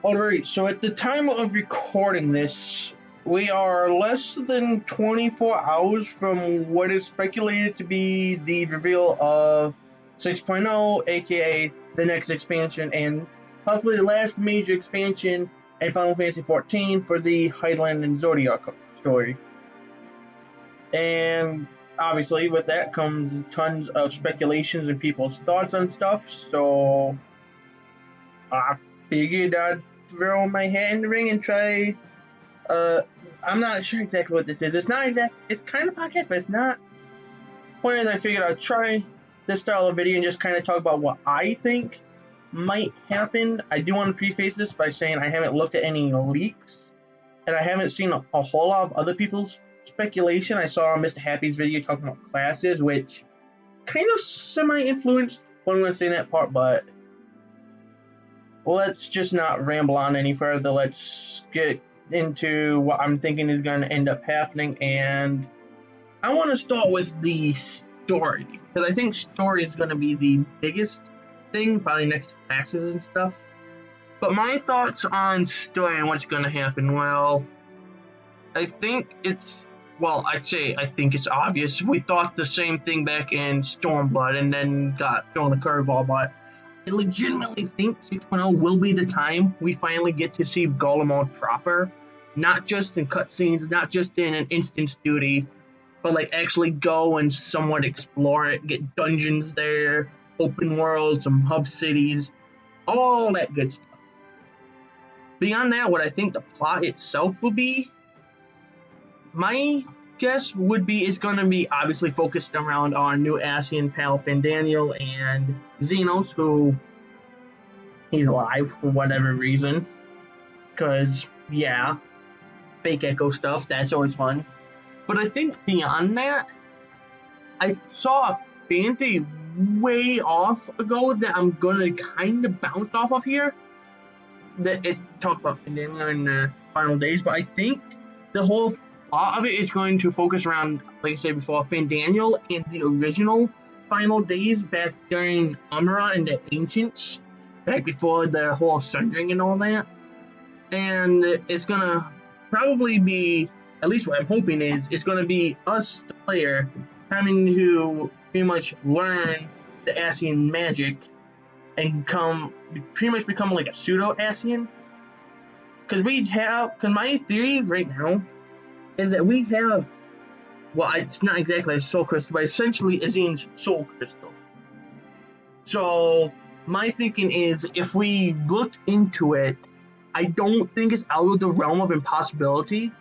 Alright, so at the time of recording this, we are less than 24 hours from what is speculated to be the reveal of 6.0, aka the next expansion, and possibly the last major expansion in Final Fantasy XIV for the Highland and Zodiac story. And obviously, with that comes tons of speculations and people's thoughts on stuff, so I figured I'd throw my hat in the ring and try. Uh, I'm not sure exactly what this is. It's not exact. It's kind of podcast, but it's not. Point is, I figured I'd try this style of video and just kind of talk about what I think might happen. I do want to preface this by saying I haven't looked at any leaks, and I haven't seen a whole lot of other people's speculation. I saw Mr. Happy's video talking about classes, which kind of semi-influenced what I'm going to say in that part, but let's just not ramble on any further. Let's get into what I'm thinking is going to end up happening, and I want to start with the story, because I think story is going to be the biggest thing, probably next to classes and stuff. But my thoughts on story and what's going to happen, well, I think it's, well, I think it's obvious. We thought the same thing back in Stormblood and then got thrown a curveball, but I legitimately think 6.0 will be the time we finally get to see Golemon proper, not just in cutscenes, not just in an instance duty, but like actually go and somewhat explore it, get dungeons there, open world, some hub cities, all that good stuff. Beyond that, what I think the plot itself will be, my guess would be it's going to be obviously focused around our new Ascian pal Fandaniel and Xenos, who he's alive for whatever reason. Because, yeah, fake echo stuff, that's always fun. But I think beyond that, I saw a fantasy way off ago that I'm going to kind of bounce off of here. That it talked about Fandaniel in the final days, but I think the whole plot of it is going to focus around, like I said before, Fandaniel and the original final days back during Amara and the Ancients, back before the whole Sundering and all that. And it's gonna probably be, at least what I'm hoping is, it's gonna be us, the player, having to pretty much learn the Ascian magic and pretty much become like a pseudo Ascian. Because my theory right now is that we have, well, it's not exactly a soul crystal, but essentially Azine's soul crystal. So my thinking is, if we looked into it, I don't think it's out of the realm of impossibility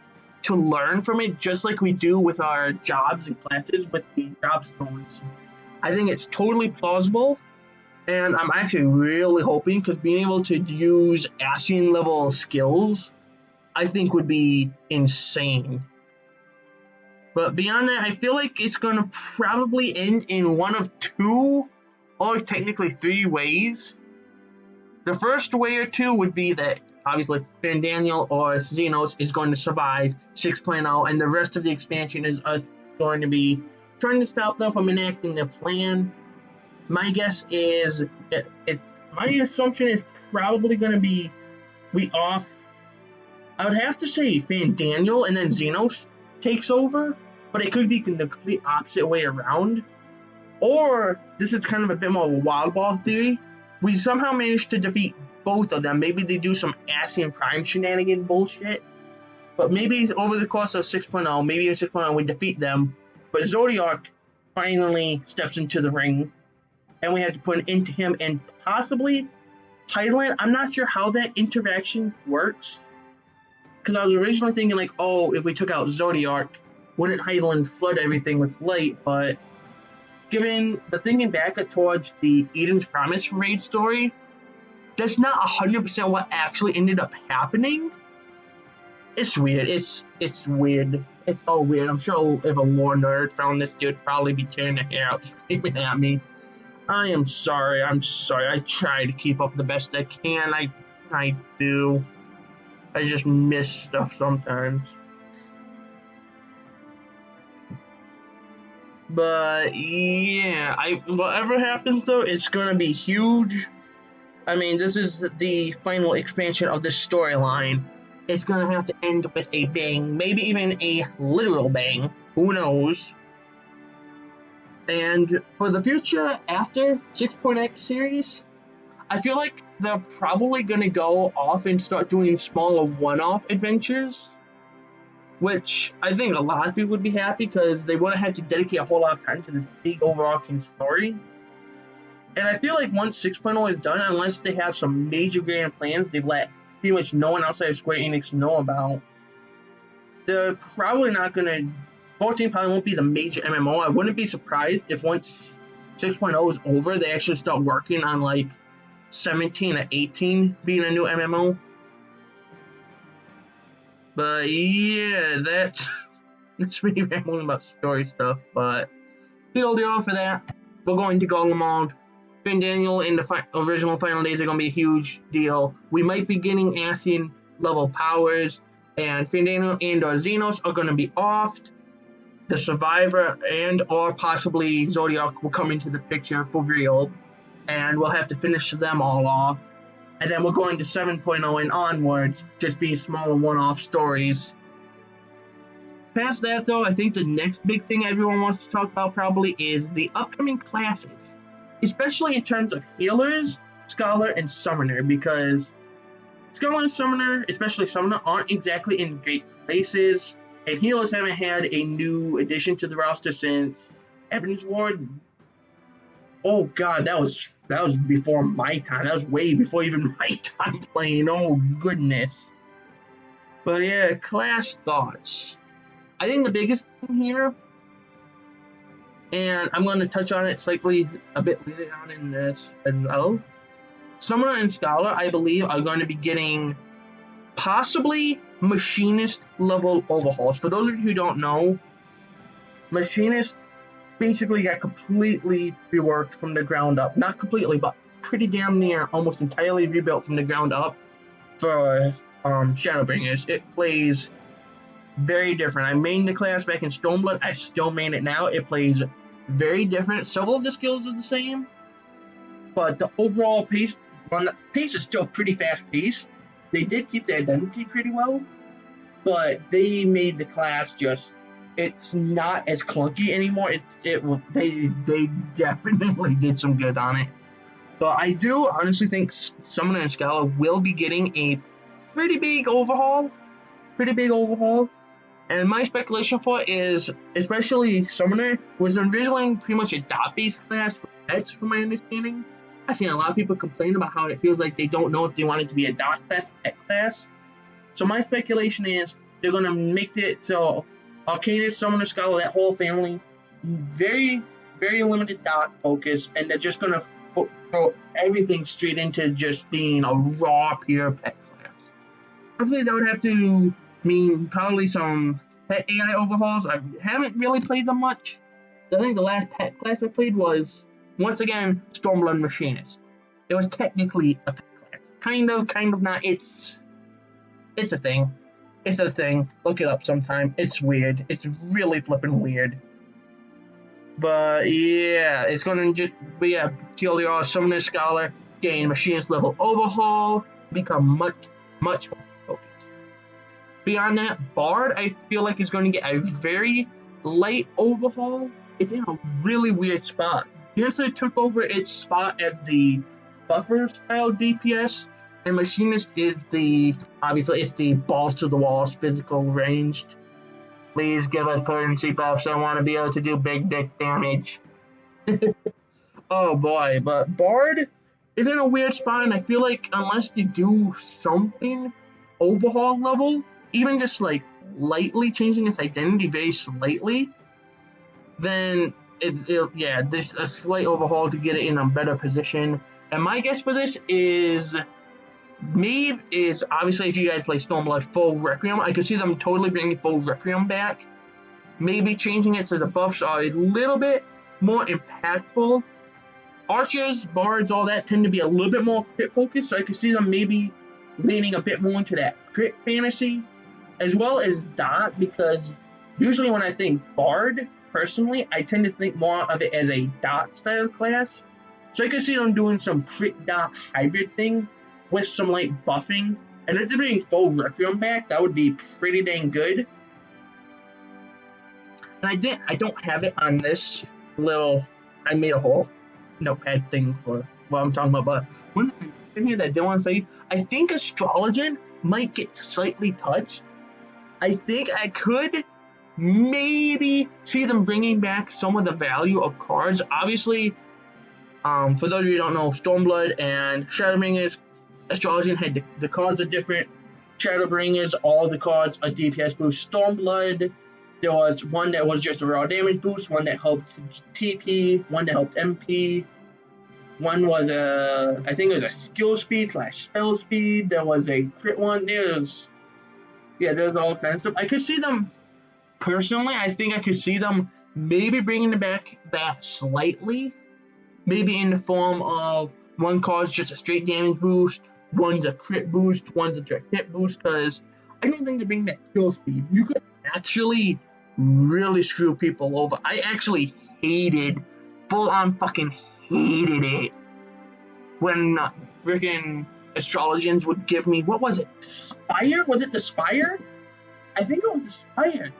to learn from it, just like we do with our jobs and classes with the job stones. I think it's totally plausible, and I'm actually really hoping, because being able to use Ascian level skills, I think would be insane. But beyond that, I feel like it's going to probably end in one of two, or technically three ways. The first way or two would be that, obviously, Fandaniel or Xenos is going to survive 6.0, and the rest of the expansion is us going to be trying to stop them from enacting their plan. My guess is, my assumption is probably going to be I would have to say Fandaniel and then Xenos takes over, but it could be the complete opposite way around. Or, this is kind of a bit more of a wild ball theory, we somehow manage to defeat both of them. Maybe they do some Ascian Prime shenanigan bullshit, but maybe over the course of 6.0, maybe in 6.0 we defeat them, but Zodiac finally steps into the ring, and we have to put an end to him, and possibly Highland. I'm not sure how that interaction works, because I was originally thinking like, oh, if we took out Zodiac, wouldn't Highland flood everything with light? But thinking back towards the Eden's Promise raid story, that's not 100% what actually ended up happening. It's weird. It's weird. It's all weird. I'm sure if a lore nerd found this, dude probably be tearing their hair out, screaming at me. I am sorry. I try to keep up the best I can. I do. I just miss stuff sometimes. But yeah, whatever happens though, it's gonna be huge. I mean, this is the final expansion of the storyline. It's gonna have to end with a bang, maybe even a literal bang. Who knows? And for the future after 6.x series, I feel like they're probably gonna go off and start doing smaller one-off adventures, which I think a lot of people would be happy because they wouldn't have to dedicate a whole lot of time to this big overarching story. And I feel like once 6.0 is done, unless they have some major grand plans they've let pretty much no one outside of Square Enix know about, they're probably not gonna. 14 probably won't be the major MMO. I wouldn't be surprised if once 6.0 is over, they actually start working on like 17 or 18 being a new MMO. But yeah, that's me rambling about story stuff. But TLDR for that. We're going to Golem Mode. Finn Daniel in the original Final Days are going to be a huge deal. We might be getting Ascian level powers, and Finn Daniel and or Xenos are going to be offed. The Survivor and or possibly Zodiac will come into the picture for real, and we'll have to finish them all off. And then we're going to 7.0 and onwards, just being smaller one-off stories. Past that, though, I think the next big thing everyone wants to talk about probably is the upcoming classes, especially in terms of healers, scholar, and summoner, because scholar and summoner, especially summoner, aren't exactly in great places, and healers haven't had a new addition to the roster since Evans Ward. Oh god, that was before my time. That was way before even my time playing. Oh goodness. But yeah, class thoughts. I think the biggest thing here, and I'm going to touch on it slightly a bit later on in this as well. Summoner and Scholar, I believe, are going to be getting possibly Machinist level overhauls. For those of you who don't know, Machinist basically got completely reworked from the ground up. Not completely, but pretty damn near almost entirely rebuilt from the ground up for Shadowbringers. It plays very different. I mained the class back in Stormblood. I still main it now. It plays very different. Several of the skills are the same, but the overall pace, well, the pace is still pretty fast paced. They did keep the identity pretty well, but they made the class just, it's not as clunky anymore. They definitely did some good on it. But I do honestly think Summoner and Scholar will be getting a pretty big overhaul. And my speculation for it is, especially Summoner was originally pretty much a dot-based class for pets, from my understanding. I've seen a lot of people complain about how it feels like they don't know if they want it to be a dot class, pet class. So my speculation is they're going to make it so Arcanist, Summoner, Scholar, that whole family, very, very limited dot focus, and they're just going to throw everything straight into just being a raw, pure pet class. Hopefully that would have to mean probably some pet AI overhauls. I haven't really played them much. I think the last pet class I played was, once again, Stormblood Machinist. It was technically a pet class. Kind of not. It's a thing. It's a thing. Look it up sometime. It's weird. It's really flipping weird. But yeah, it's gonna just be TLDR, Summoner Scholar, gain Machinist level overhaul, become much more focused. Beyond that, Bard, I feel like is going to get a very light overhaul. It's in a really weird spot. Cancer took over its spot as the buffer style DPS, and Machinist is obviously it's the balls to the walls, physical ranged. Please give us potency buffs. I want to be able to do big dick damage. Oh boy, but Bard is in a weird spot, and I feel like unless they do something overhaul level, even just like lightly changing its identity very slightly, then there's a slight overhaul to get it in a better position. And my guess for this is obviously if you guys play Stormblood full Requiem, I could see them totally bringing full Requiem back. Maybe changing it so the buffs are a little bit more impactful. Archers, bards, all that tend to be a little bit more crit focused, so I could see them maybe leaning a bit more into that crit fantasy, as well as dot, because usually when I think bard, personally, I tend to think more of it as a dot style class. So I could see them doing some crit dot hybrid thing with some like buffing. And if they're bringing full Requiem back, that would be pretty dang good. And I don't have it on this little, I made a whole notepad thing for what I'm talking about, but one thing here that I did want to say, I think Astrologian might get slightly touched. I think I could maybe see them bringing back some of the value of cards. Obviously, for those of you who don't know, Stormblood and Shadowbringers, Astrologian had the cards are different. Shadowbringers, all the cards are DPS boost. Stormblood, there was one that was just a raw damage boost, one that helped TP, one that helped MP, one was I think it was a skill speed / spell speed. There was a crit one. There's all kinds of stuff. I could see them, personally, I think I could see them maybe bringing back that slightly. Maybe in the form of one card's just a straight damage boost, one's a crit boost, one's a direct hit boost, because I don't think they bring back skill speed. You could actually really screw people over. I actually full on fucking hated it when freaking Astrologians would give me, what was it, Spire? Was it the Spire? I think it was the Spire.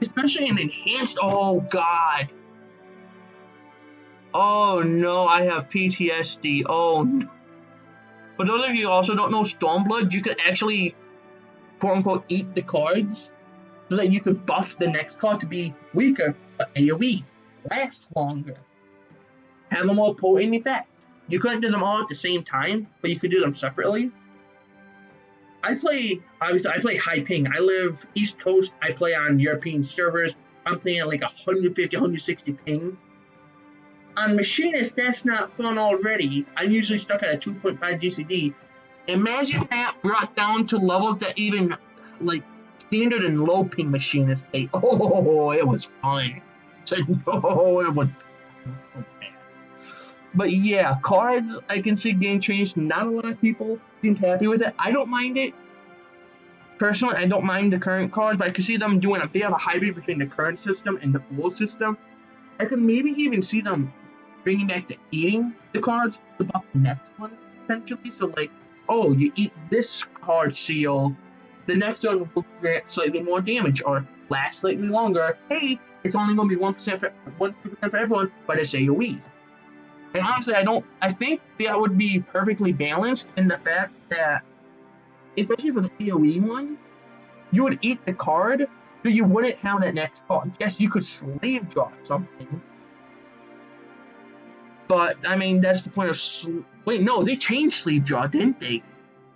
Especially in enhanced, oh god. Oh no, I have PTSD. Oh no. For those of you who also don't know Stormblood, you could actually, quote unquote, eat the cards so that you could buff the next card to be weaker, but AoE, last longer. Have them all potent effect. You couldn't do them all at the same time, but you could do them separately. I play high ping. I live East Coast. I play on European servers. I'm playing at like 150, 160 ping. On Machinist, that's not fun already. I'm usually stuck at a 2.5 GCD. Imagine that brought down to levels that even like standard and low ping Machinist hate. Oh, it was fun. So, no, it was so bad. But yeah, cards I can see getting changed. Not a lot of people seem happy with it. I don't mind it. Personally, I don't mind the current cards, but I can see them doing a bit of a hybrid between the current system and the old system. I could maybe even see them bringing back the eating the cards to buff the next one, potentially. So like, oh, you eat this card seal, the next one will grant slightly more damage or last slightly longer. Hey, it's only going to be 1% for everyone, but it's AoE. And honestly, I think that would be perfectly balanced in the fact that, especially for the AoE one, you would eat the card, so you wouldn't have that next card. Yes, you could slave draw something. But, I mean, that's the point of wait, no, they changed sleeve draw, didn't they?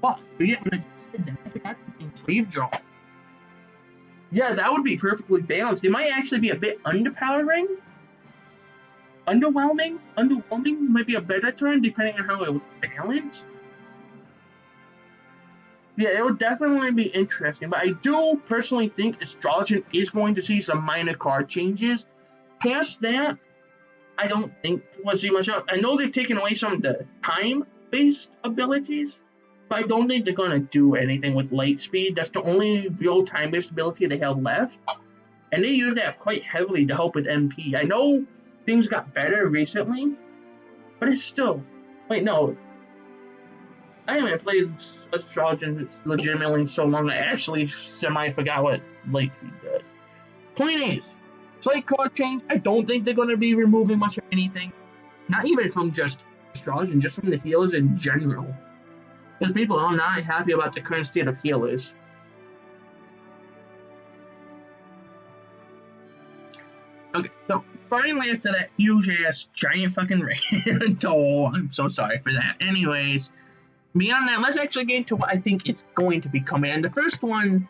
Fuck, yeah, I just said that. I forgot to change sleeve draw. Yeah, that would be perfectly balanced. It might actually be a bit underpowering. Underwhelming might be a better term, depending on how it was balanced. Yeah, it would definitely be interesting, but I do personally think Astrologian is going to see some minor card changes. Past that, I don't think we'll see much of. I know they've taken away some of the time-based abilities, but I don't think they're going to do anything with light speed. That's the only real time-based ability they have left, and they use that quite heavily to help with MP. I know things got better recently, but it's still... Wait, no. I haven't played Astrologian legitimately so long, I actually semi-forgot what light speed does. Point is, slight card change, I don't think they're going to be removing much of anything. Not even from just Astrologian, just from the healers in general. Because people are not happy about the current state of healers. Okay, so finally after that huge ass giant fucking rant, oh, I'm so sorry for that. Anyways, beyond that, let's actually get into what I think is going to be coming. And the first one,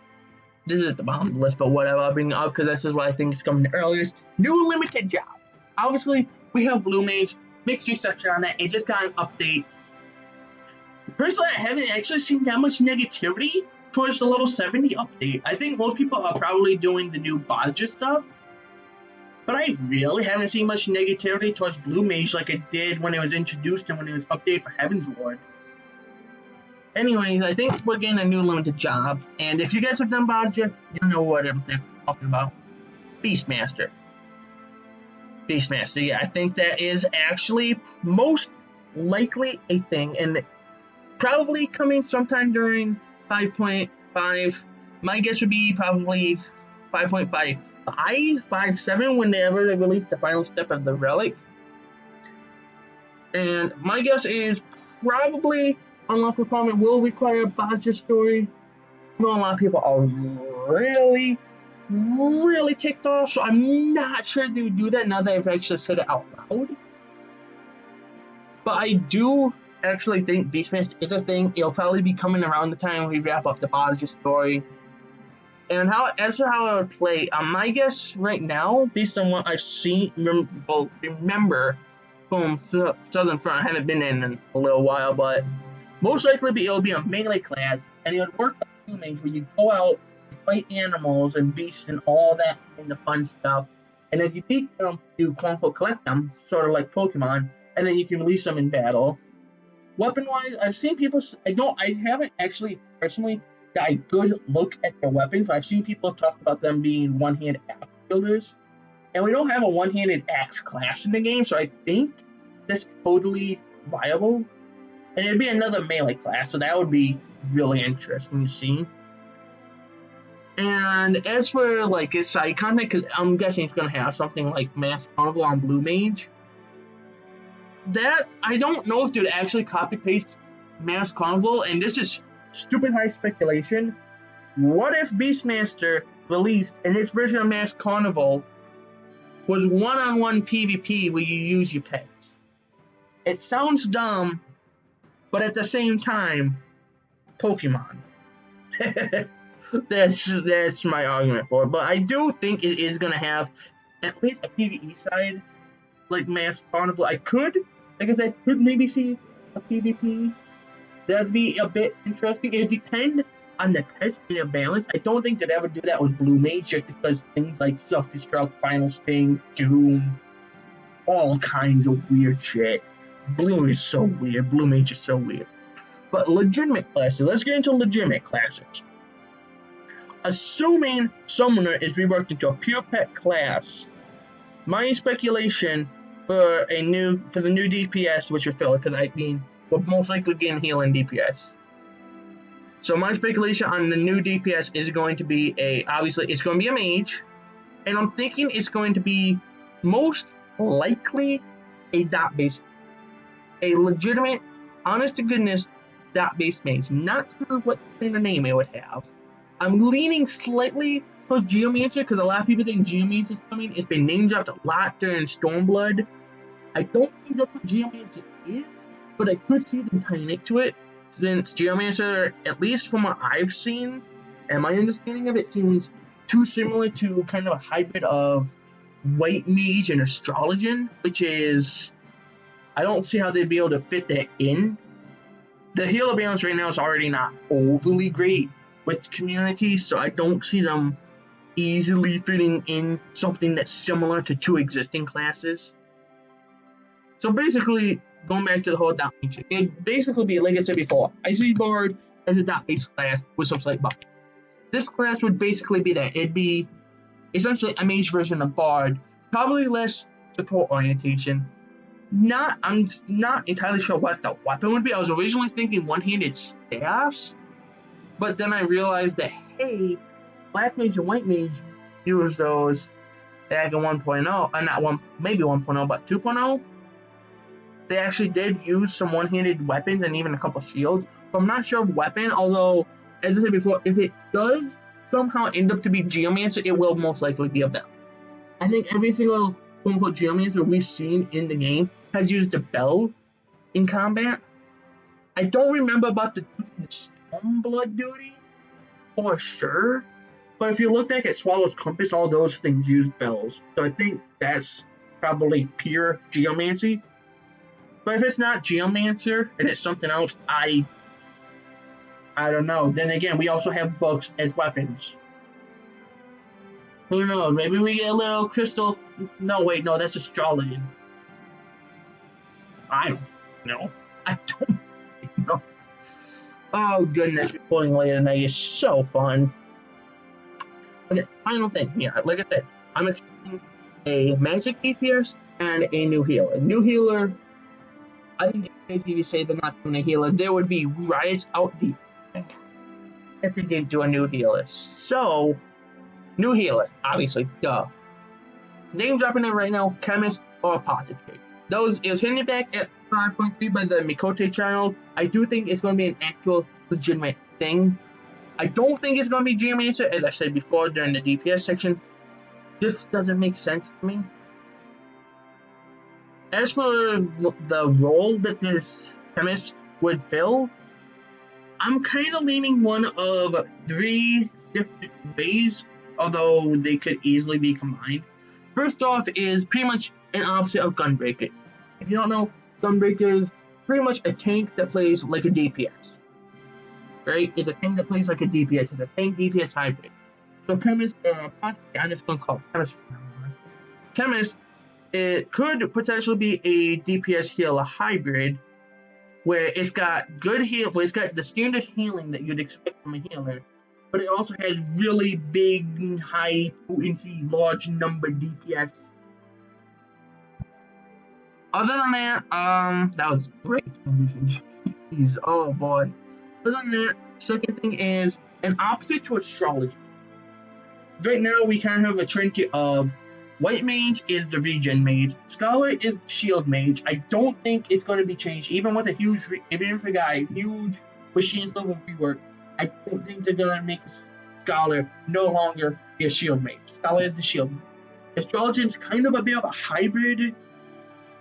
this is at the bottom of the list, but whatever, I'll bring it up because this is what I think is coming the earliest. New limited job. Obviously, we have Blue Mage, mixed reception on that. It just got an update. Personally, I haven't actually seen that much negativity towards the level 70 update. I think most people are probably doing the new Bajra stuff, but I really haven't seen much negativity towards Blue Mage like it did when it was introduced and when it was updated for Heaven's Ward. Anyways, I think we're getting a new limited job, and if you guys have done Bajra, you know what I'm talking about. Beastmaster. Beastmaster, yeah, I think that is actually most likely a thing, and probably coming sometime during 5.5. My guess would be probably 5.55, 5.7 whenever they release the final step of the relic. And my guess is probably Unlock Requirement will require a Bodger story. I know a lot of people are really, really kicked off, so I'm not sure they would do that now that I've actually said it out loud. But I do actually think Beastmaster is a thing. It'll probably be coming around the time we wrap up the Bodger story. And as for how I would play, my guess right now, based on what I've seen, remember from Southern Front, I haven't been in a little while, but most likely it'll be a melee class, and it would work like Blue Mage, where you go out, fight animals and beasts and all that kind of fun stuff. And as you beat them, you quote unquote collect them, sort of like Pokemon, and then you can release them in battle. Weapon-wise, I've seen people. I haven't actually personally got a good look at their weapons, but I've seen people talk about them being one-handed axe wielders, and we don't have a one-handed axe class in the game, so I think that's totally viable. And it'd be another melee class, so that would be really interesting to see. And as for like its side content, because I'm guessing it's going to have something like Mass Carnival on Blue Mage. That I don't know if they'd actually copy paste Mass Carnival, and this is stupid high speculation. What if Beastmaster released in its version of Mass Carnival was one-on-one PvP where you use your pets? It sounds dumb, but at the same time, Pokemon. That's my argument for it. But I do think it is going to have at least a PvE side, like Mass Carnival. Like I said, could maybe see a PvP. That'd be a bit interesting. It depends on the pets and their balance. I don't think they'd ever do that with Blue Mage, just because things like Self-Destruct, Final Sting, Doom, all kinds of weird shit. Blue is so weird. Blue Mage is so weird. But legitimate classes. Let's get into legitimate classes. Assuming Summoner is reworked into a pure pet class, my speculation for the new DPS, which is filler, because will most likely be in healing DPS. So my speculation on the new DPS is going to be obviously it's going to be a mage, and I'm thinking it's going to be most likely a dot-based, a legitimate, honest to goodness dot-based mage. Not sure what kind of name it would have. I'm leaning slightly towards Geomancer because a lot of people think Geomancer is coming. It's been name dropped a lot during Stormblood. I don't think that's what Geomancer is, but I could see them tying it to it, since Geomancer, at least from what I've seen and my understanding of it, seems too similar to kind of a hybrid of White Mage and Astrologian, which is, I don't see how they'd be able to fit that in. The healer balance right now is already not overly great with community, so I don't see them easily fitting in something that's similar to two existing classes. So basically, going back to the whole dot mage, it'd basically be, like I said before, Icy Bard as a dot-based class with some slight buffing. This class would basically be that. It'd be essentially a mage version of Bard, probably less support orientation. I'm not entirely sure what the weapon would be. I was originally thinking one-handed staffs, but then I realized that, hey, Black Mage and White Mage use those back in 1.0, maybe 1.0, but 2.0. They actually did use some one-handed weapons and even a couple shields. So I'm not sure of weapon, although, as I said before, if it does somehow end up to be Geomancer, it will most likely be a bell. I think every single quote-unquote Geomancer we've seen in the game has used a bell in combat. I don't remember about the Stormblood duty for sure, but if you look back at Swallow's Compass, all those things use bells. So I think that's probably pure Geomancy. But if it's not Geomancer and it's something else, I don't know. Then again, we also have books as weapons. Who knows? Maybe we get a little crystal. No, wait, no, that's astrology. I don't know. I don't know. Oh goodness, recording late tonight is so fun. Okay, final thing. Yeah, like I said, I'm expecting a magic DPS and a new healer. New healer, I think it's crazy to say they're not doing a healer. There would be riots out the if they didn't do a new healer. So, new healer, obviously, duh. Name dropping it right now, chemist or apothecary. Those is hitting it back at 5.3 by the Mikote channel. I do think it's going to be an actual legitimate thing. I don't think it's going to be Geomancer, as I said before during the DPS section. Just doesn't make sense to me. As for the role that this chemist would fill, I'm kind of leaning one of 3 different ways, although they could easily be combined. First off is pretty much an opposite of Gunbreaker. If you don't know, Gunbreaker is pretty much a tank that plays like a DPS. Right? It's a tank that plays like a DPS. It's a tank DPS hybrid. So Chemist, I'm just going to call it Chemist. Chemist, it could potentially be a DPS healer hybrid, where it's got good heal, where it's got the standard healing that you'd expect from a healer, but it also has really big, high potency, large number DPS. Other than that, that was great transition. Jeez, oh boy. Other than that, second thing is an opposite to astrology. Right now, we kind of have a trend of White Mage is the regen mage, Scholar is shield mage. I don't think it's going to be changed, even with a huge, even if we got a huge machine level rework. I don't think they're going to make Scholar no longer be a shield mage. Scholar is the shield mage. Astrology is kind of a bit of a hybrid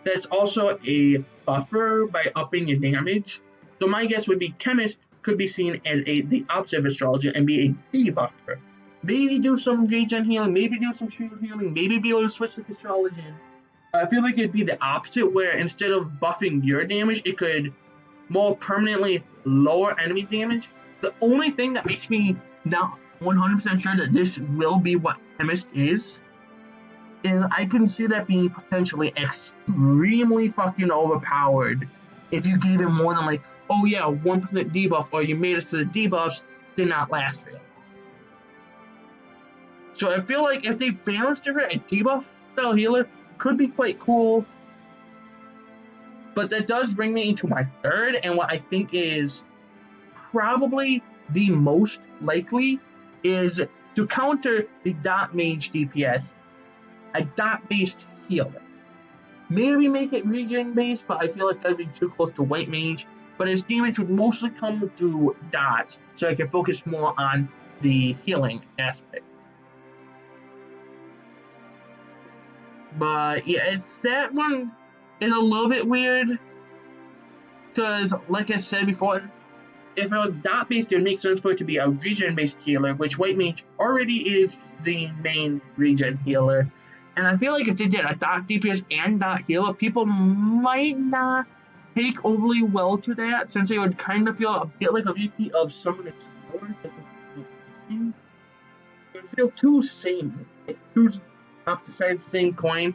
that's also a buffer by upping your damage. So my guess would be Chemist could be seen as the opposite of Astrology and be a debuffer. Maybe do some regen healing, maybe do some shield healing, maybe be able to switch to Astrology. I feel like it'd be the opposite, where instead of buffing your damage, it could more permanently lower enemy damage. The only thing that makes me not 100% sure that this will be what Chemist is I can see that being potentially extremely fucking overpowered if you gave him more than like, oh yeah, 1% debuff, or you made it so the debuffs did not last very long. So I feel like if they balanced it, a debuff style healer could be quite cool. But that does bring me into my third, and what I think is probably the most likely is to counter the dot mage DPS, a dot based healer. Maybe make it regen based, but I feel like that'd be too close to white mage. But his damage would mostly come through dots, so I can focus more on the healing aspect. But yeah, it's that one is a little bit weird, because like I said before, if it was dot based, it would make sense for it to be a regen based healer, which white mage already is the main regen healer. And I feel like if they did a dot DPS and dot healer, people might not take overly well to that, since they would kind of feel a bit like a repeat of some of the powers. It would feel too same, two opposite sides of the same coin.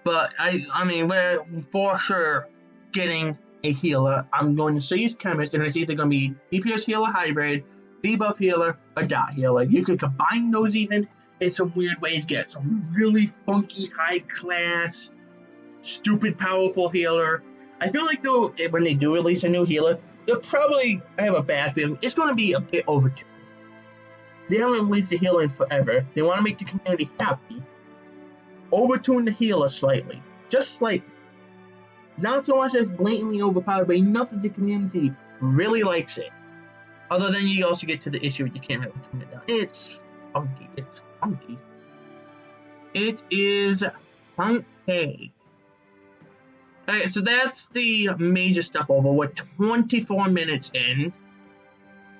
But I mean, we're for sure getting a healer. I'm going to say he's Chemist, and it's either going to be DPS healer hybrid, debuff healer, or dot healer. You could combine those even in some weird ways, get some really funky, high class, stupid, powerful healer. I feel like though, when they do release a new healer, they'll probably, I have a bad feeling, it's going to be a bit overtuned. They haven't released a healer in forever. They want to make the community happy. Overtune the healer slightly. Just slightly. Not so much as blatantly overpowered, but enough that the community really likes it. Other than you also get to the issue you can't really tune it down. It's funky. It's funky. It is funky. Alright, so that's the major stuff over. We're 24 minutes in.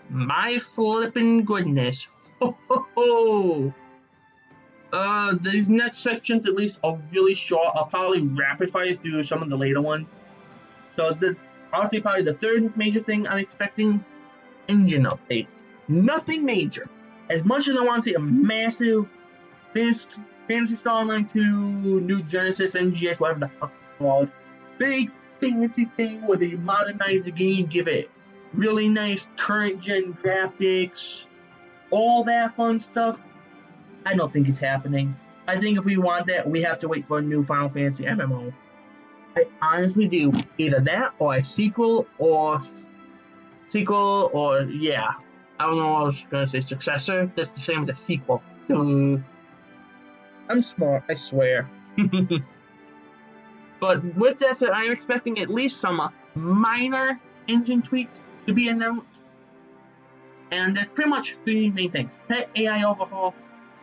My flippin' goodness. Ho ho ho! These next sections at least are really short. I'll probably rapid fire through some of the later ones. So honestly, probably the third major thing I'm expecting, engine update. Nothing major. As much as I want to see a massive Fantasy Star Online 2, New Genesis, NGS, whatever the fuck it's called, big fancy thing where they modernize the game, give it really nice current gen graphics, all that fun stuff, I don't think it's happening. I think if we want that, we have to wait for a new Final Fantasy MMO. I honestly do. Either that or a sequel or yeah. I don't know what I was gonna say. Successor? That's the same as a sequel. I'm smart, I swear. But with that said, I'm expecting at least some minor engine tweaks to be announced. And there's pretty much three main things. Pet AI overhaul.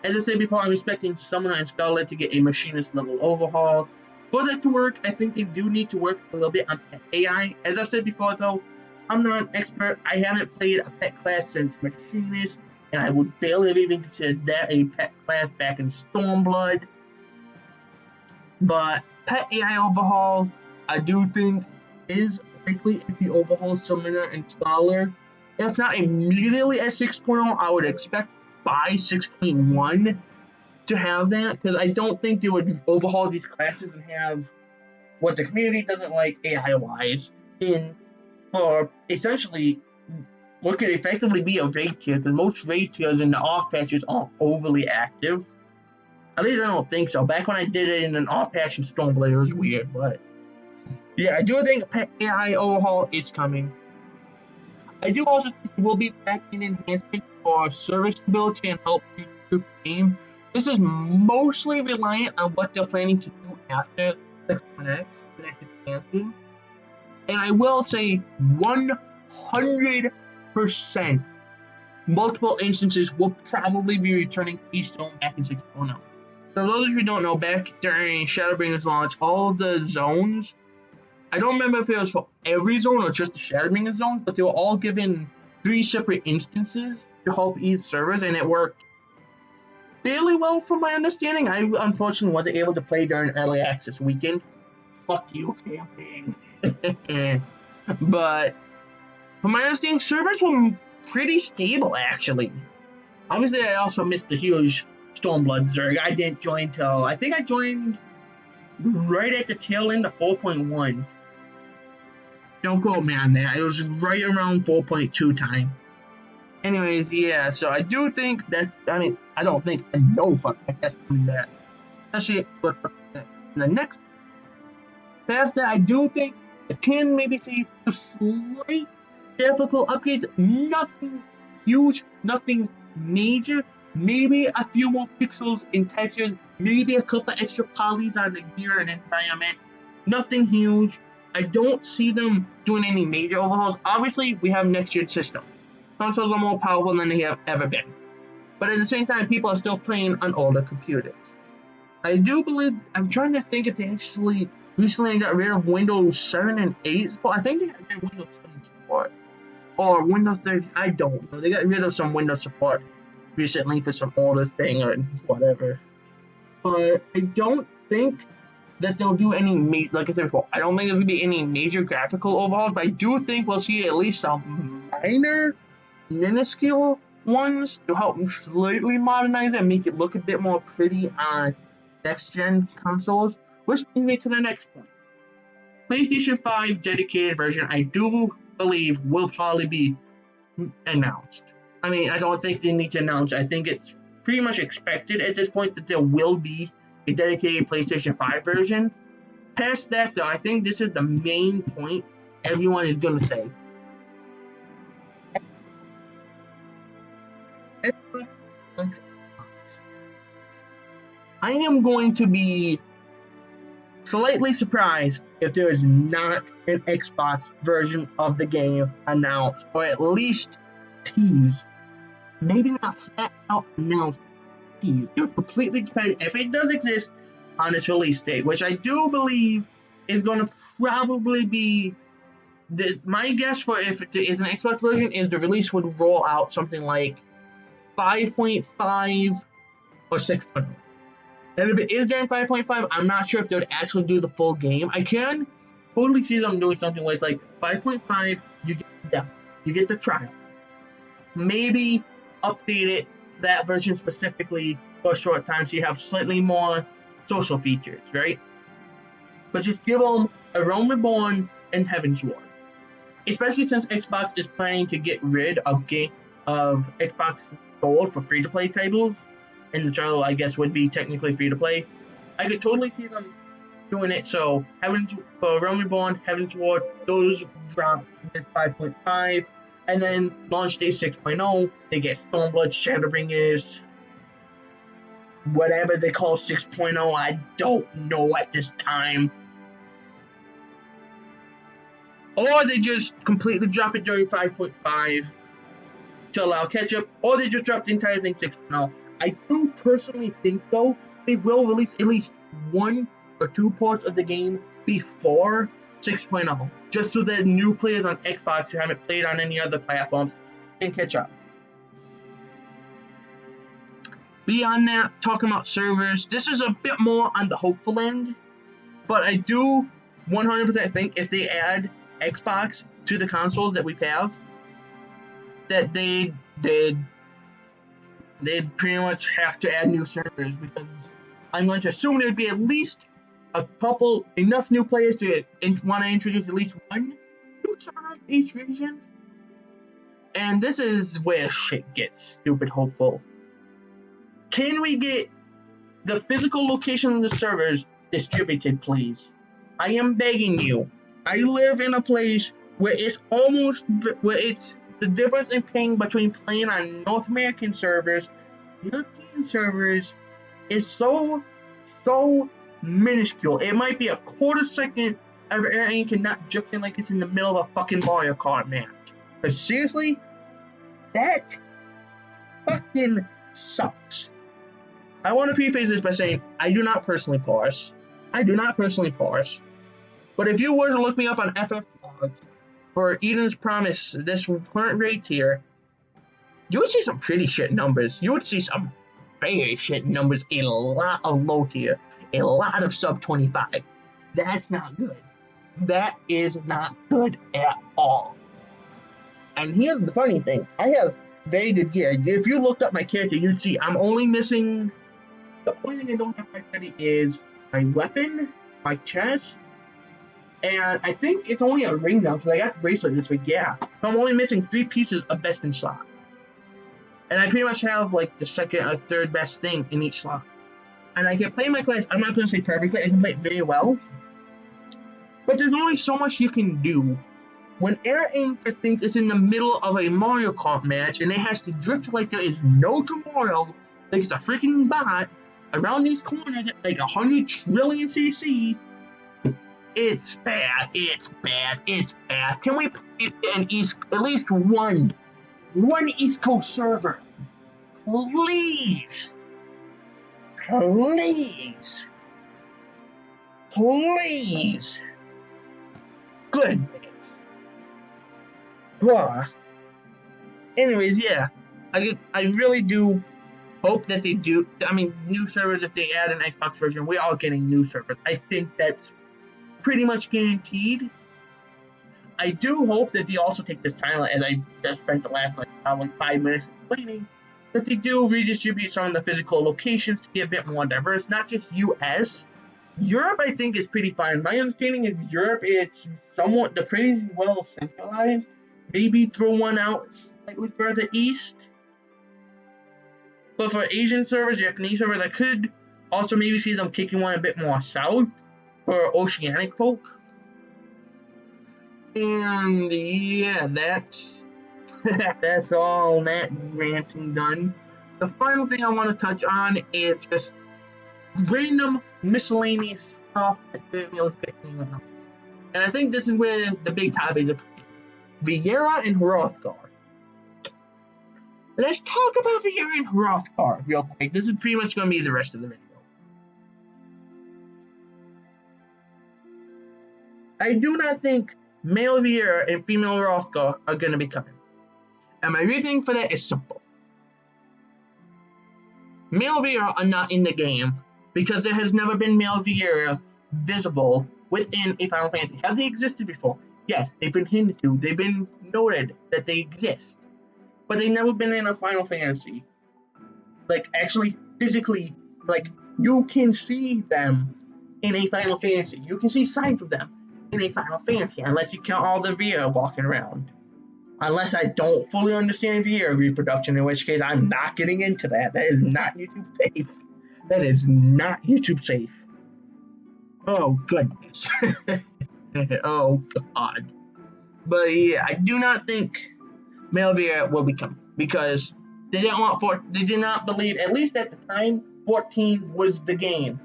As I said before, I'm expecting Summoner and Scarlet to get a machinist level overhaul. For that to work, I think they do need to work a little bit on pet AI. As I said before though, I'm not an expert. I haven't played a pet class since Machinist, and I would barely have even considered that a pet class back in Stormblood. But pet AI overhaul, I do think is likely if the overhaul Summoner and Scholar. If not immediately at 6.0, I would expect by 6.1 to have that, because I don't think they would overhaul these classes and have what the community doesn't like AI-wise in for essentially what could effectively be a raid tier, because most raid tiers in the off patches aren't overly active. At least I don't think so. Back when I did it in an off patch in Stormblood, it was weird, but yeah, I do think pet AI overhaul is coming. I do also think there will be back-end enhancements for server stability and help improve the game. This is mostly reliant on what they're planning to do after the next expansion. And I will say 100% multiple instances will probably be returning Keystone back in 6.0. For those of you who don't know, back during Shadowbringers launch, all of the zones, I don't remember if it was for every zone or just the Shadowbringers zones, but they were all given 3 separate instances to help each servers, and it worked fairly well from my understanding. I unfortunately wasn't able to play during early access weekend. Fuck you, campaign. But from my understanding, servers were pretty stable actually. Obviously, I also missed the huge Stormblood Zerg. I didn't join till I think I joined right at the tail end of 4.1. Don't quote me on that. It was right around 4.2 time. Anyways, yeah, so I do think that, I mean, I don't think, I know fuck that's coming back. Especially with the next. Past that, I do think I can maybe see some slight difficult upgrades. Nothing huge, nothing major. Maybe a few more pixels in textures, maybe a couple extra polys on the gear and environment. Nothing huge. I don't see them doing any major overhauls. Obviously, we have next gen systems. Consoles are more powerful than they have ever been. But at the same time, people are still playing on older computers. I do believe, I'm trying to think if they actually recently got rid of Windows 7 and 8 support. I think they got rid of Windows 7 support. Or Windows 30, I don't know. They got rid of some Windows support recently for some older thing or whatever. But I don't think that they'll do any, like I said before, I don't think there's going to be any major graphical overhauls, but I do think we'll see at least some minuscule ones to help slightly modernize it and make it look a bit more pretty on next-gen consoles, which brings me to the next point. PlayStation 5 dedicated version, I do believe, will probably be announced. I mean, I don't think they need to announce. I think it's pretty much expected at this point that there will be a dedicated PlayStation 5 version. Past that, though, I think this is the main point everyone is going to say. I am going to be slightly surprised if there is not an Xbox version of the game announced, or at least teased. Maybe not flat out announced, teased. It would completely depend if it does exist on its release date, which I do believe is going to probably be this. My guess for if it is an Xbox version is the release would roll out something like 5.5 or 6.0. And if it is during 5.5, I'm not sure if they would actually do the full game. I can totally see them doing something where it's like 5.5, you get the demo, you get the trial. Maybe update it, that version specifically, for a short time so you have slightly more social features, right? But just give them a Realm Reborn and Heavensward. Especially since Xbox is planning to get rid of Xbox gold for free-to-play titles, and the title, I guess, would be technically free-to-play. I could totally see them doing it. So Realm Reborn, Heaven's Ward, those drop at 5.5, and then launch day 6.0, they get Stormblood, Shadowbringers, whatever they call 6.0, I don't know at this time. Or they just completely drop it during 5.5 to allow catch up, or they just drop the entire thing 6.0. I do personally think, though, they will release at least 1 or 2 ports of the game before 6.0, just so that new players on Xbox who haven't played on any other platforms can catch up. Beyond that, talking about servers, this is a bit more on the hopeful end, but I do 100% think if they add Xbox to the consoles that we have, that they'd pretty much have to add new servers, because I'm going to assume there'd be at least enough new players to want to introduce at least 1 new server in each region. And this is where shit gets stupid hopeful. Can we get the physical location of the servers distributed, please? I am begging you. I live in a place where it's the difference in ping between playing on North American servers, European servers, is so minuscule. It might be a quarter second of air ink and not jumping like it's in the middle of a fucking Mario Kart match. But seriously, that fucking sucks. I want to preface this by saying I do not personally parse. But if you were to look me up on FF logs for Eden's Promise, this current rate tier, you would see some pretty shit numbers. You would see some very shit numbers, a lot of low tier, a lot of sub 25. That's not good. That is not good at all. And here's the funny thing. I have very good gear. If you looked up my character, you'd see I'm only missing... The only thing I don't have my study is my weapon, my chest, and I think it's only a ring now, because I got the bracelet this week, yeah. So I'm only missing 3 pieces of best in slot. And I pretty much have, like, the second or third best thing in each slot. And I can play my class, I'm not going to say perfectly, I can play it very well. But there's only so much you can do. When Air Anchor thinks it's in the middle of a Mario Kart match, and it has to drift like there is no tomorrow, like it's a freaking bot, around these corners at like 100 trillion cc, it's bad. Can we please get at least one East Coast server? Please. Goodness. Blah. Anyways, yeah, I really do hope that they do. I mean, new servers, if they add an Xbox version, we're all getting new servers. I think that's pretty much guaranteed. I do hope that they also take this time, as I just spent the last probably 5 minutes explaining, that they do redistribute some of the physical locations to be a bit more diverse, not just US. Europe, I think, is pretty fine. My understanding is Europe, it's pretty well centralized. Maybe throw one out slightly further east. But for Asian servers, Japanese servers, I could also maybe see them kicking one a bit more south for oceanic folk. And yeah, that's all that ranting done. The final thing I want to touch on is just random miscellaneous stuff that didn't really fit anyone else. And I think this is where the big topics are. Viera and Hrothgar. Let's talk about Viera and Hrothgar real quick. This is pretty much going to be the rest of the video. I do not think male Viera and female Hrothgar are going to be coming. And my reasoning for that is simple. Male Viera are not in the game because there has never been male Viera visible within a Final Fantasy. Have they existed before? Yes, they've been hinted to. They've been noted that they exist. But they've never been in a Final Fantasy. Like, actually, physically, like, you can see them in a Final Fantasy. You can see signs of them in a Final Fantasy, unless you count all the Viera walking around. Unless I don't fully understand VR reproduction, in which case I'm not getting into that. That is not YouTube safe. That is not YouTube safe. Oh, goodness. Oh, God. But yeah, I do not think male VR will become, because they did not believe, at least at the time, 14 was the game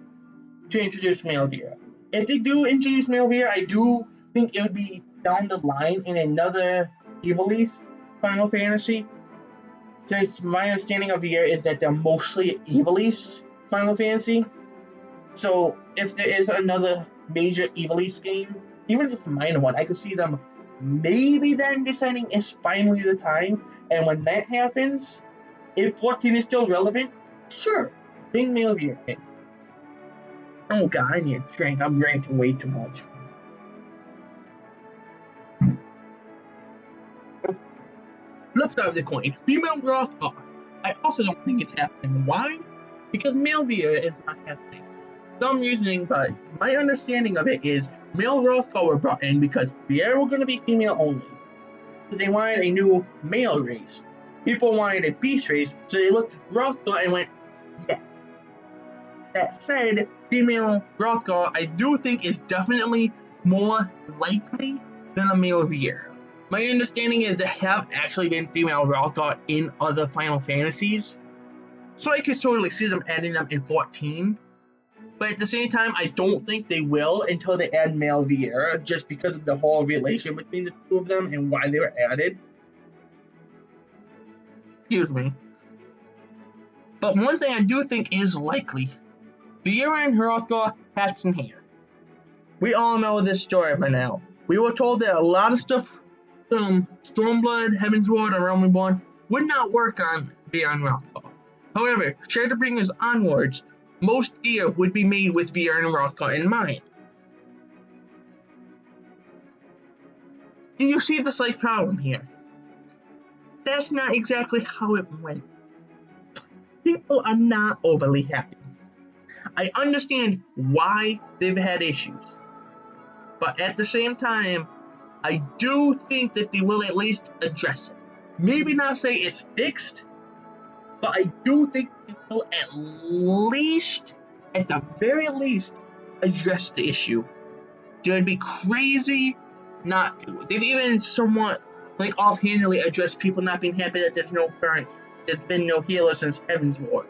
to introduce male VR. If they do introduce male VR, I do think it would be down the line in another Evilise Final Fantasy. Since my understanding of VR is that they're mostly Evilise Final Fantasy. So if there is another major Evilise game, even just a minor one, I could see them maybe then deciding it's finally the time. And when that happens, if 14 is still relevant, sure, bring male VR in. Oh god, I need a drink. I'm ranting way too much. Flip side of the coin, female Rothgar. I also don't think it's happening. Why? Because male VR is not happening. Some reasoning, but my understanding of it is male Rothgar were brought in because VR were going to be female only. So they wanted a new male race. People wanted a beast race, so they looked at Rothgar and went, yeah. That said, female Rothgar I do think is definitely more likely than a male VR. My understanding is there have actually been female Rothgar in other Final Fantasies, so I could totally see them adding them in 14. But at the same time, I don't think they will until they add male VR, just because of the whole relation between the two of them and why they were added. Excuse me. But one thing I do think is likely, Viera and Hrothgar hats in hair. We all know this story by now. We were told that a lot of stuff from Stormblood, Heavensward, and Realm Reborn would not work on Viera and Hrothgar. However, should to bring us onwards, most gear would be made with Viera and Hrothgar in mind. Do you see the slight problem here? That's not exactly how it went. People are not overly happy. I understand why they've had issues, but at the same time, I do think that they will at least address it. Maybe not say it's fixed, but I do think they will at the very least, address the issue. It would be crazy not to. They've even somewhat, like, offhandedly addressed people not being happy that there's been no healer since Heavensward.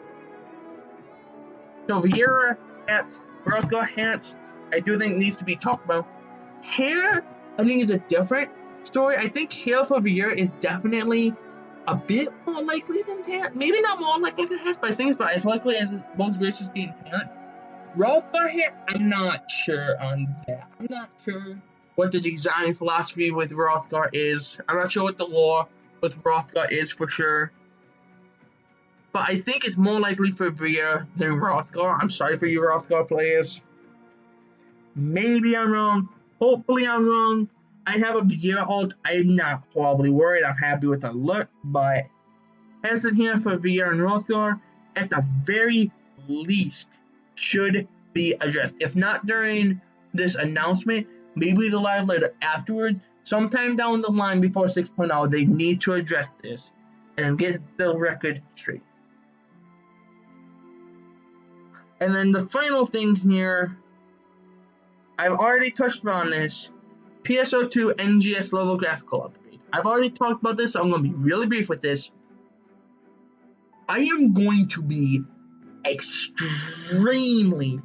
So Viera hats, Hrothgar hats, I do think needs to be talked about. Hair, I think, is a different story. I think hair for Viera is definitely a bit more likely than hat. Maybe not more likely than hat, but I think it's about as likely as most races getting hat. Hrothgar hair, I'm not sure on that. I'm not sure what the design philosophy with Hrothgar is. I'm not sure what the lore with Hrothgar is for sure. But I think it's more likely for Viera than Hrothgar. I'm sorry for you Hrothgar players. Maybe I'm wrong. Hopefully I'm wrong. I have a Viera alt. I'm not horribly worried. I'm happy with the look. But as in here for Viera and Hrothgar, at the very least, should be addressed. If not during this announcement, maybe the live letter afterwards. Sometime down the line before 6.0, they need to address this and get the record straight. And then the final thing here, I've already touched on this, PSO2 NGS level graphical upgrade. I've already talked about this, so I'm going to be really brief with this. I am going to be extremely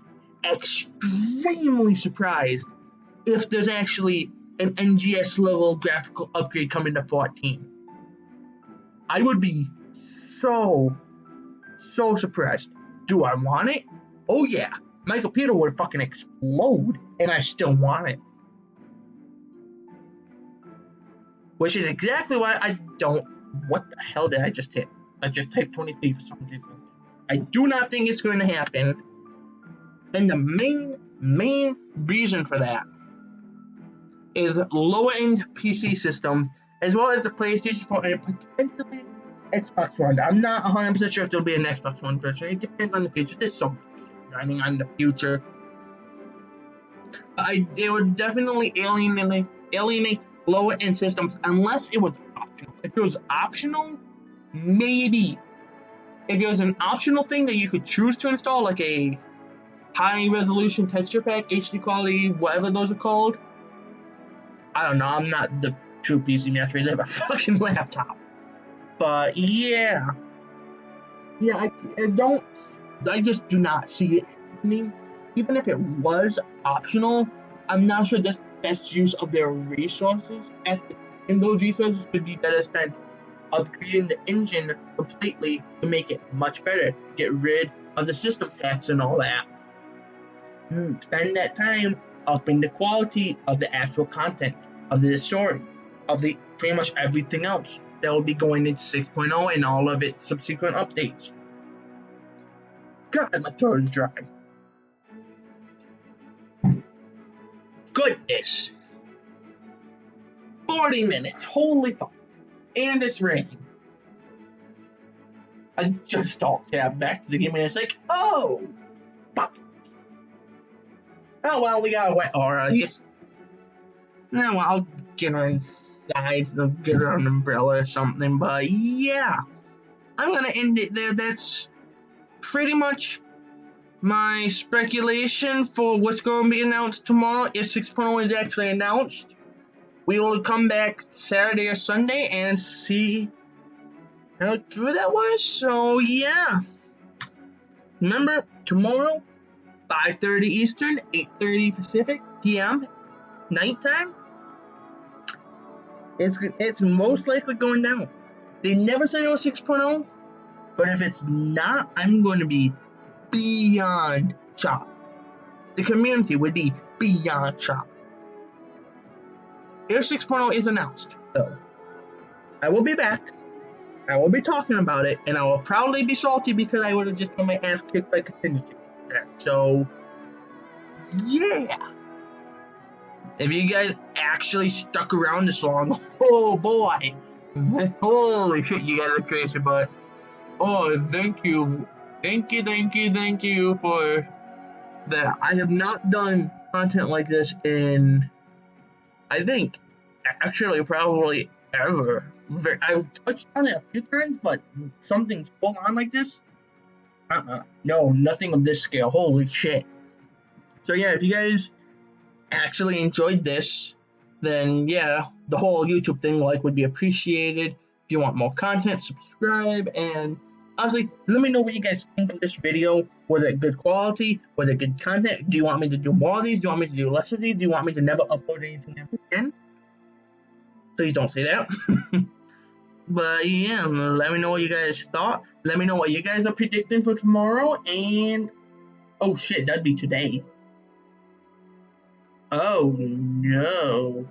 surprised if there's actually an NGS level graphical upgrade coming to 14. I would be so surprised. Do I want it? Oh yeah, my computer would fucking explode, and I still want it. Which is exactly why I don't. What the hell did I just hit? I just typed 23 for some reason. I do not think it's going to happen. And the main reason for that is lower end PC systems, as well as the PlayStation 4 and potentially Xbox One. I'm not 100% sure if there'll be an Xbox One version. It depends on the future. There's so much running on the future. It would definitely alienate lower end systems unless it was optional. If it was optional, maybe. If it was an optional thing that you could choose to install, like a high resolution texture pack, HD quality, whatever those are called. I don't know, I'm not the true PC master, I have a fucking laptop. But yeah. Yeah, I just do not see it happening. Even if it was optional, I'm not sure that's the best use of their resources. And those resources could be better spent upgrading the engine completely to make it much better. Get rid of the system tax and all that. Spend that time upping the quality of the actual content, of the story, of the pretty much everything else that will be going into 6.0 and all of its subsequent updates. God, my throat is dry. Goodness. 40 minutes. Holy fuck. And it's raining. I just don't tab back to the game and it's like, oh, fuck. Oh, well, we got a wet aura. No, well, I'll get her inside, so get her an umbrella or something, but yeah. I'm gonna end it there. That's pretty much my speculation for what's going to be announced tomorrow. If 6.0 is actually announced, we will come back Saturday or Sunday and see how true that was. So yeah, remember tomorrow, 5:30 Eastern, 8:30 Pacific PM, nighttime. It's most likely going down. They never said it was 6.0, but if it's not, I'm going to be beyond shocked. The community would be beyond shocked. If 6.0 is announced, though, I will be back. I will be talking about it, and I will probably be salty because I would have just got my ass kicked by contingency. So, yeah. If you guys actually stuck around this long, oh boy. Holy shit, you guys are crazy, but oh, thank you. Thank you for that. I have not done content like this in, I think, actually probably ever. I've touched on it a few times, but something full on like this? No, nothing of this scale. Holy shit. So yeah, if you guys actually enjoyed this, then yeah, the whole YouTube thing would be appreciated. If you want more content, subscribe, and honestly, let me know what you guys think of this video. Was it good quality? Was it good content? Do you want me to do more of these? Do you want me to do less of these? Do you want me to never upload anything ever again? Please don't say that. But yeah, let me know what you guys thought. Let me know what you guys are predicting for tomorrow. And oh shit, that'd be today. Oh no.